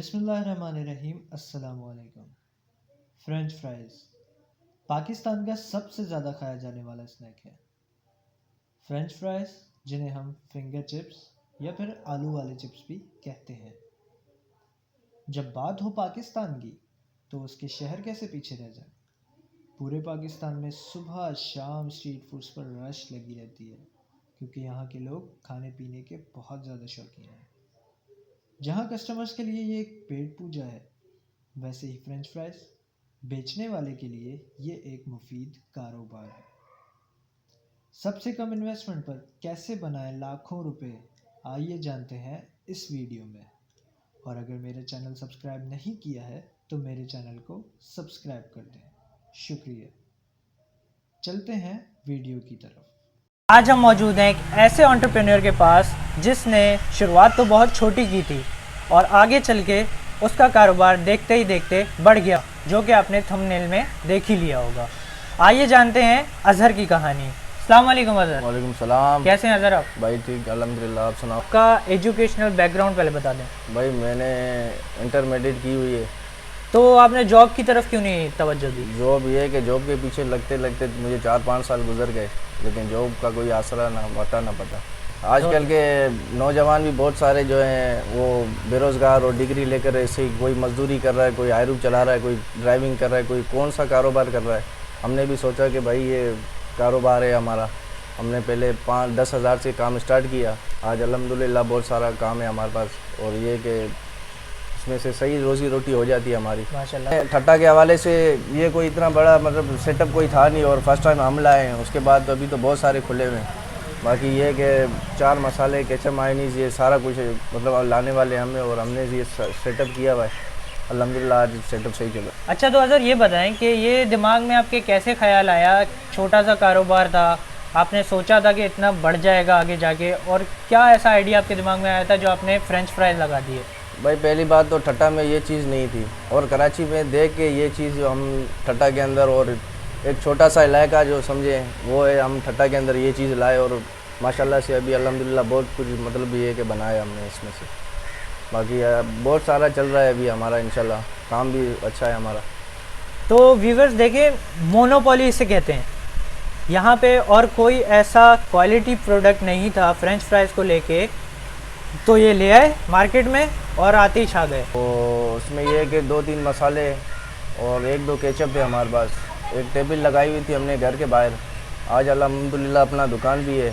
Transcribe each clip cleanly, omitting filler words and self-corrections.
बिस्मिल्लाहिर्रहमानिर्रहीम। अस्सलामु अलैकुम। फ्रेंच फ्राइज़ पाकिस्तान का सबसे ज़्यादा खाया जाने वाला स्नैक है। फ्रेंच फ्राइज़ जिन्हें हम फिंगर चिप्स या फिर आलू वाले चिप्स भी कहते हैं। जब बात हो पाकिस्तान की तो उसके शहर कैसे पीछे रह जाए। पूरे पाकिस्तान में सुबह शाम स्ट्रीट फूड्स पर रश लगी रहती है, क्योंकि यहाँ के लोग खाने पीने के बहुत ज़्यादा शौकीन हैं। जहाँ कस्टमर्स के लिए ये एक पेट पूजा है, वैसे ही फ्रेंच फ्राइज़ बेचने वाले के लिए ये एक मुफीद कारोबार है। सबसे कम इन्वेस्टमेंट पर कैसे बनाएं लाखों रुपए, आइए जानते हैं इस वीडियो में। और अगर मेरे चैनल सब्सक्राइब नहीं किया है तो मेरे चैनल को सब्सक्राइब कर दें। शुक्रिया। चलते हैं वीडियो की तरफ। आज हम मौजूद हैं एक ऐसे एंटरप्रेन्योर के पास जिसने शुरुआत तो बहुत छोटी की थी और आगे चल के उसका कारोबार देखते ही देखते बढ़ गया, जो कि आपने थंबनेल में देख ही लिया होगा। आइए जानते हैं अजहर की कहानी। अस्सलाम वालेकुम अजहर। वालेकुम सलाम। कैसे हैं अजहर आप? भाई ठीक अल्हम्दुलिल्लाह। आप सुनाओ। आपका एजुकेशनल बैकग्राउंड पहले बता दें। भाई मैंने इंटरमीडिएट की हुई है। तो आपने जॉब की तरफ क्यों नहीं तवज्जो दी? जॉब ये है कि जॉब के पीछे लगते लगते मुझे 4-5 साल गुजर गए, लेकिन जॉब का कोई आसरा ना पता ना पता। आजकल के नौजवान भी बहुत सारे जो हैं वो बेरोज़गार और डिग्री लेकर ऐसे ही कोई मजदूरी कर रहा है, कोई आयरूब चला रहा है, कोई ड्राइविंग कर रहा है, कोई कौन सा कारोबार कर रहा है। हमने भी सोचा कि भाई ये कारोबार है हमारा। हमने पहले 5-10 हज़ार से काम स्टार्ट किया। आज अल्हम्दुलिल्लाह बहुत सारा काम है हमारे पास, और ये कि इसमें से सही रोज़ी रोटी हो जाती है हमारी माशाल्लाह। ठट्टा के हवाले से ये कोई इतना बड़ा मतलब सेटअप कोई था नहीं, और फर्स्ट टाइम हम लाए हैं। उसके बाद तो अभी तो बहुत सारे खुले हुए हैं। बाकी ये कि 4 मसाले, केचप, मायोनीज़, ये सारा कुछ मतलब लाने वाले हमें, और हमने ये सेटअप किया हुआ है। अल्हम्दुलिल्लाह आज सेटअप सही चला। अच्छा, तो अजहर ये बताएं कि ये दिमाग में आपके कैसे ख्याल आया? छोटा सा कारोबार था, आपने सोचा था कि इतना बढ़ जाएगा आगे जाके, और क्या ऐसा आइडिया आपके दिमाग में आया था जो आपने फ्रेंच फ्राइज़ लगा दिए? भाई पहली बात तो ठट्टा में ये चीज़ नहीं थी, और कराची में देख के ये चीज़ जो हम ठट्टा के अंदर, और एक छोटा सा इलाका जो समझे वो है, हम ठट्टा के अंदर ये चीज़ लाए, और माशाल्लाह से अभी अल्हम्दुलिल्लाह बहुत कुछ मतलब ये है कि बनाया हमने इसमें से। बाकी बहुत सारा चल रहा है अभी हमारा, इंशाल्लाह काम भी अच्छा है हमारा। तो व्यूवर्स देखें, मोनोपोली इसे कहते हैं। यहाँ पे और कोई ऐसा क्वालिटी प्रोडक्ट नहीं था फ्रेंच फ्राइज़ को लेके, तो ये ले आए मार्केट में और आते ही छा गए। तो उसमें ये है कि 2-3 मसाले और 1-2 केचप है हमारे पास। एक टेबल लगाई हुई थी हमने घर के बाहर। आज अल्हम्दुलिल्लाह अपना दुकान भी है।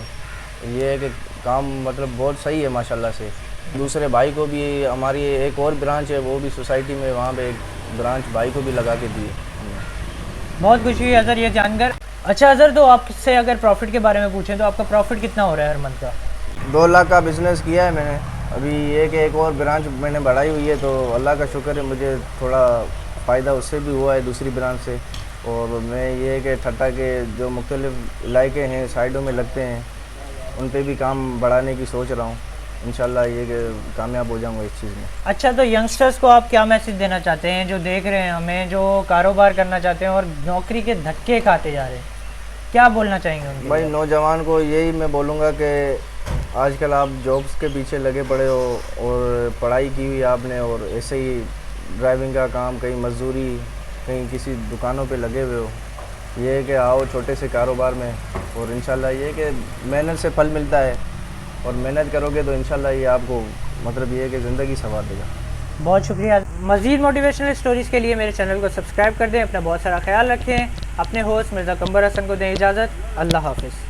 ये है कि काम मतलब बहुत सही है माशाल्लाह से। दूसरे भाई को भी, हमारी एक और ब्रांच है वो भी सोसाइटी में, वहाँ पे एक ब्रांच भाई को भी लगा के दी है। बहुत खुशी हुई अजहर ये जानकर। अच्छा अजहर, तो आपसे अगर प्रॉफिट के बारे में पूछें तो आपका प्रॉफिट कितना हो रहा है हर मंथ का? 2 लाख का बिज़नेस किया है मैंने। अभी ये कि एक और ब्रांच मैंने बढ़ाई हुई है, तो अल्लाह का शुक्र है मुझे थोड़ा फ़ायदा उससे भी हुआ है दूसरी ब्रांच से। और मैं ये कि ठट्टा के जो मुख्तलिफ़ इलाके हैं साइडों में लगते हैं, उन पे भी काम बढ़ाने की सोच रहा हूँ। इंशाल्लाह ये कि कामयाब हो जाऊँगा इस चीज़ में। अच्छा, तो यंगस्टर्स को आप क्या मैसेज देना चाहते हैं जो देख रहे हैं हमें, जो कारोबार करना चाहते हैं और नौकरी के धक्के खाते जा रहे हैं? क्या बोलना चाहेंगे उनको? भाई नौजवान को यही मैं बोलूँगा कि आजकल आप जॉब्स के पीछे लगे पड़े हो, और पढ़ाई की हुई आपने, और ऐसे ही ड्राइविंग का काम, कहीं मजदूरी, कहीं किसी दुकानों पे लगे हुए हो। ये है कि आओ छोटे से कारोबार में, और इंशाल्लाह ये है कि मेहनत से फल मिलता है, और मेहनत करोगे तो इंशाल्लाह ये आपको मतलब ये है कि ज़िंदगी संवार देगा। बहुत शुक्रिया। मज़ीद मोटिवेशनल स्टोरीज़ के लिए मेरे चैनल को सब्सक्राइब कर दें। अपना बहुत सारा ख्याल रखें। अपने होस्ट मिर्ज़ा कंबर हसन को दें इजाज़त। अल्लाह हाफ़िज़।